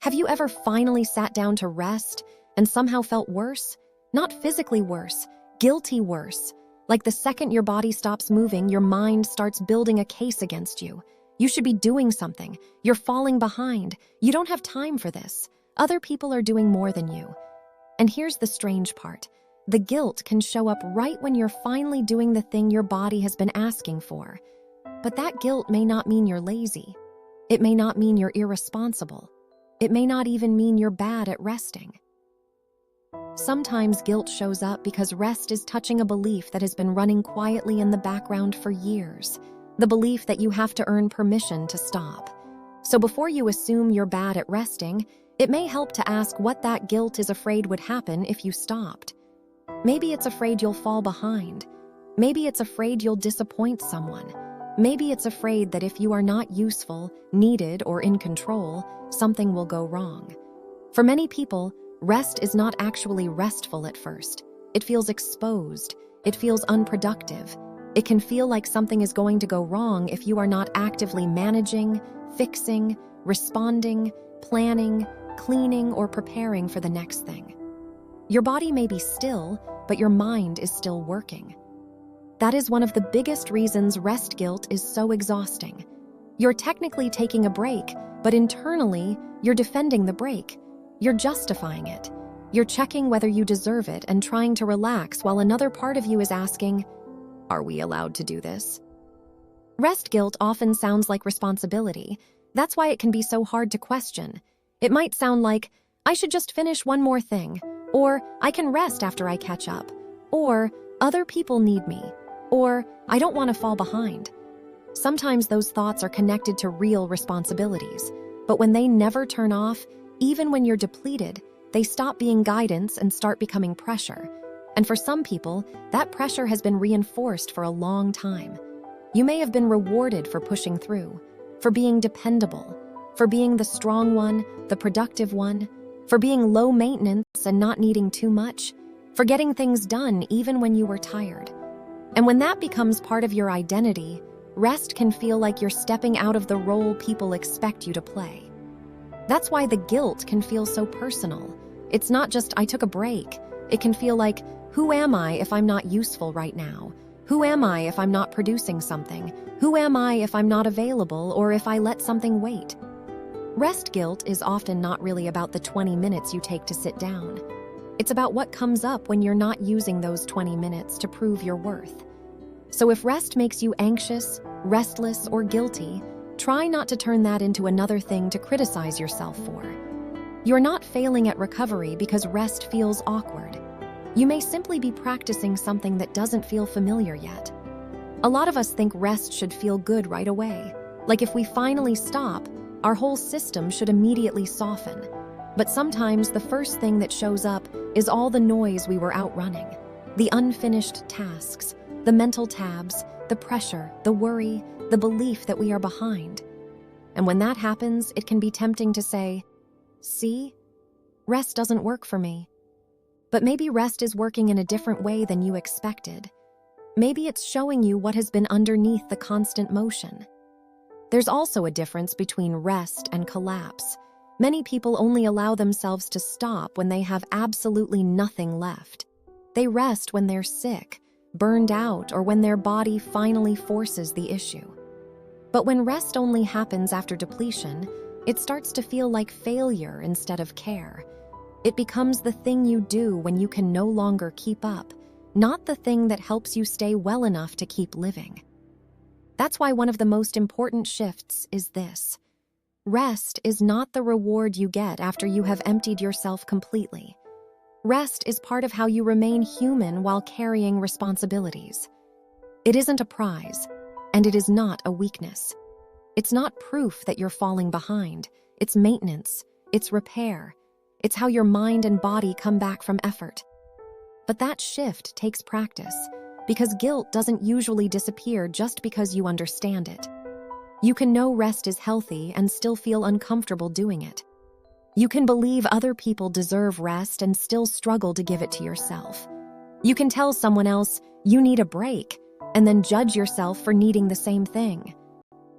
Have you ever finally sat down to rest and somehow felt worse? Not physically worse, guilty worse. Like the second your body stops moving, your mind starts building a case against you. You should be doing something. You're falling behind. You don't have time for this. Other people are doing more than you. And here's the strange part. The guilt can show up right when you're finally doing the thing your body has been asking for. But that guilt may not mean you're lazy. It may not mean you're irresponsible. It may not even mean you're bad at resting. Sometimes guilt shows up because rest is touching a belief that has been running quietly in the background for years. The belief that you have to earn permission to stop. So before you assume you're bad at resting, it may help to ask what that guilt is afraid would happen if you stopped. Maybe it's afraid you'll fall behind. Maybe it's afraid you'll disappoint someone. Maybe it's afraid that if you are not useful, needed, or in control, something will go wrong. For many people, rest is not actually restful at first. It feels exposed. It feels unproductive. It can feel like something is going to go wrong if you are not actively managing, fixing, responding, planning, cleaning, or preparing for the next thing. Your body may be still, but your mind is still working. That is one of the biggest reasons rest guilt is so exhausting. You're technically taking a break, but internally, you're defending the break. You're justifying it. You're checking whether you deserve it and trying to relax while another part of you is asking, are we allowed to do this? Rest guilt often sounds like responsibility. That's why it can be so hard to question. It might sound like, I should just finish one more thing, or I can rest after I catch up, or other people need me, or I don't want to fall behind. Sometimes those thoughts are connected to real responsibilities, but when they never turn off, even when you're depleted, they stop being guidance and start becoming pressure. And for some people, that pressure has been reinforced for a long time. You may have been rewarded for pushing through, for being dependable, for being the strong one, the productive one, for being low maintenance and not needing too much, for getting things done even when you were tired. And when that becomes part of your identity, rest can feel like you're stepping out of the role people expect you to play. That's why the guilt can feel so personal. It's not just, I took a break. It can feel like, who am I if I'm not useful right now? Who am I if I'm not producing something? Who am I if I'm not available or if I let something wait? Rest guilt is often not really about the 20 minutes you take to sit down. It's about what comes up when you're not using those 20 minutes to prove your worth. So if rest makes you anxious, restless, or guilty, try not to turn that into another thing to criticize yourself for. You're not failing at recovery because rest feels awkward. You may simply be practicing something that doesn't feel familiar yet. A lot of us think rest should feel good right away. Like if we finally stop, our whole system should immediately soften. But sometimes the first thing that shows up is all the noise we were outrunning. The unfinished tasks, the mental tabs, the pressure, the worry, the belief that we are behind. And when that happens, it can be tempting to say, see, rest doesn't work for me. But maybe rest is working in a different way than you expected. Maybe it's showing you what has been underneath the constant motion. There's also a difference between rest and collapse. Many people only allow themselves to stop when they have absolutely nothing left. They rest when they're sick, burned out, or when their body finally forces the issue. But when rest only happens after depletion, it starts to feel like failure instead of care. It becomes the thing you do when you can no longer keep up, not the thing that helps you stay well enough to keep living. That's why one of the most important shifts is this. Rest is not the reward you get after you have emptied yourself completely. Rest is part of how you remain human while carrying responsibilities. It isn't a prize, and it is not a weakness. It's not proof that you're falling behind. It's maintenance. It's repair. It's how your mind and body come back from effort. But that shift takes practice, because guilt doesn't usually disappear just because you understand it. You can know rest is healthy and still feel uncomfortable doing it. You can believe other people deserve rest and still struggle to give it to yourself. You can tell someone else you need a break and then judge yourself for needing the same thing.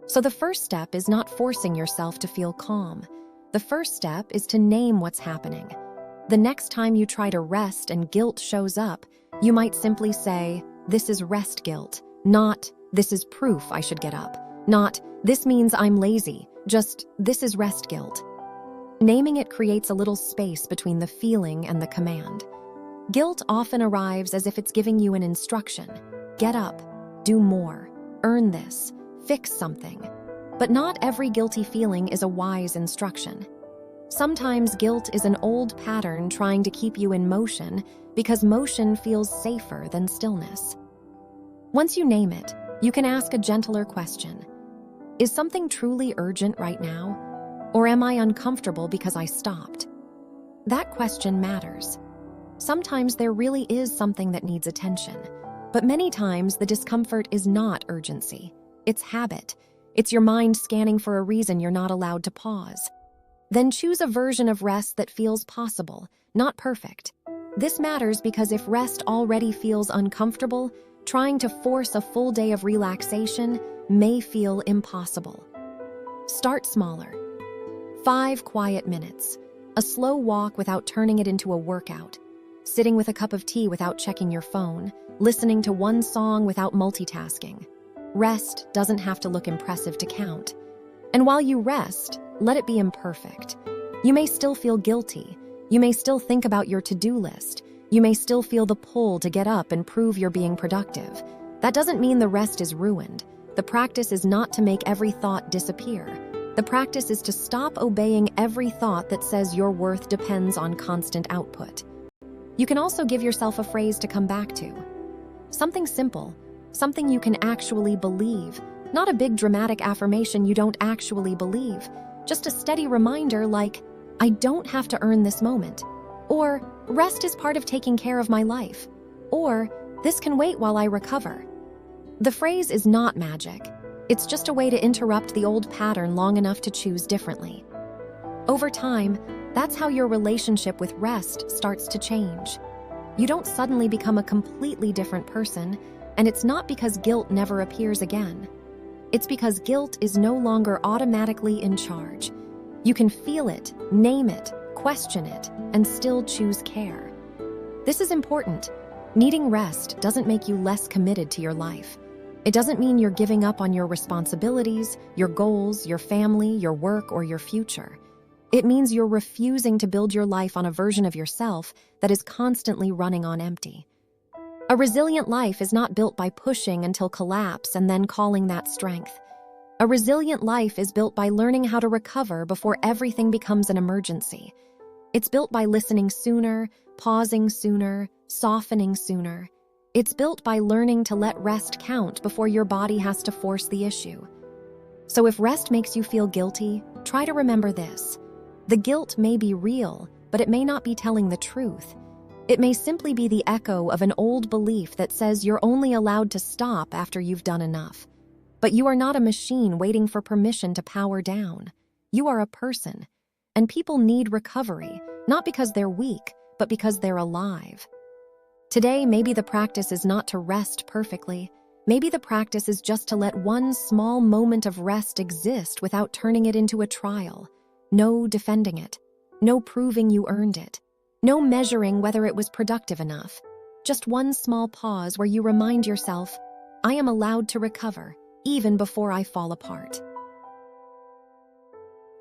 So the first step is not forcing yourself to feel calm. The first step is to name what's happening. The next time you try to rest and guilt shows up, you might simply say, "This is rest guilt," not "This is proof I should get up," not "This means I'm lazy," just "This is rest guilt." Naming it creates a little space between the feeling and the command. Guilt often arrives as if it's giving you an instruction. Get up, do more, earn this, fix something. But not every guilty feeling is a wise instruction. Sometimes guilt is an old pattern trying to keep you in motion because motion feels safer than stillness. Once you name it, you can ask a gentler question. Is something truly urgent right now? Or am I uncomfortable because I stopped? That question matters. Sometimes there really is something that needs attention, but many times the discomfort is not urgency. It's habit. It's your mind scanning for a reason you're not allowed to pause. Then choose a version of rest that feels possible, not perfect. This matters because if rest already feels uncomfortable, trying to force a full day of relaxation may feel impossible. Start smaller. 5 quiet minutes. A slow walk without turning it into a workout. Sitting with a cup of tea without checking your phone. Listening to one song without multitasking. Rest doesn't have to look impressive to count. And while you rest, let it be imperfect. You may still feel guilty. You may still think about your to-do list. You may still feel the pull to get up and prove you're being productive. That doesn't mean the rest is ruined. The practice is not to make every thought disappear. The practice is to stop obeying every thought that says your worth depends on constant output. You can also give yourself a phrase to come back to. Something simple, something you can actually believe, not a big dramatic affirmation you don't actually believe. Just a steady reminder like, I don't have to earn this moment. Or, rest is part of taking care of my life. Or, this can wait while I recover. The phrase is not magic. It's just a way to interrupt the old pattern long enough to choose differently. Over time, that's how your relationship with rest starts to change. You don't suddenly become a completely different person, and it's not because guilt never appears again. It's because guilt is no longer automatically in charge. You can feel it, name it, question it, and still choose care. This is important. Needing rest doesn't make you less committed to your life. It doesn't mean you're giving up on your responsibilities, your goals, your family, your work, or your future. It means you're refusing to build your life on a version of yourself that is constantly running on empty. A resilient life is not built by pushing until collapse and then calling that strength. A resilient life is built by learning how to recover before everything becomes an emergency. It's built by listening sooner, pausing sooner, softening sooner. It's built by learning to let rest count before your body has to force the issue. So if rest makes you feel guilty, try to remember this. The guilt may be real, but it may not be telling the truth. It may simply be the echo of an old belief that says you're only allowed to stop after you've done enough. But you are not a machine waiting for permission to power down. You are a person, and people need recovery, not because they're weak, but because they're alive. Today, maybe the practice is not to rest perfectly. Maybe the practice is just to let one small moment of rest exist without turning it into a trial. No defending it. No proving you earned it. No measuring whether it was productive enough. Just one small pause where you remind yourself, I am allowed to recover, even before I fall apart.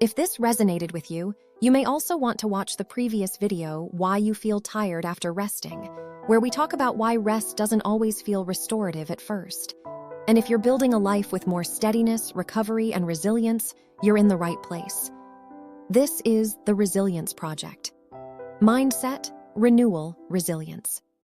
If this resonated with you, you may also want to watch the previous video, Why You Feel Tired After Resting, where we talk about why rest doesn't always feel restorative at first. And if you're building a life with more steadiness, recovery, and resilience, you're in the right place. This is the Resilience Project. Mindset, renewal, resilience.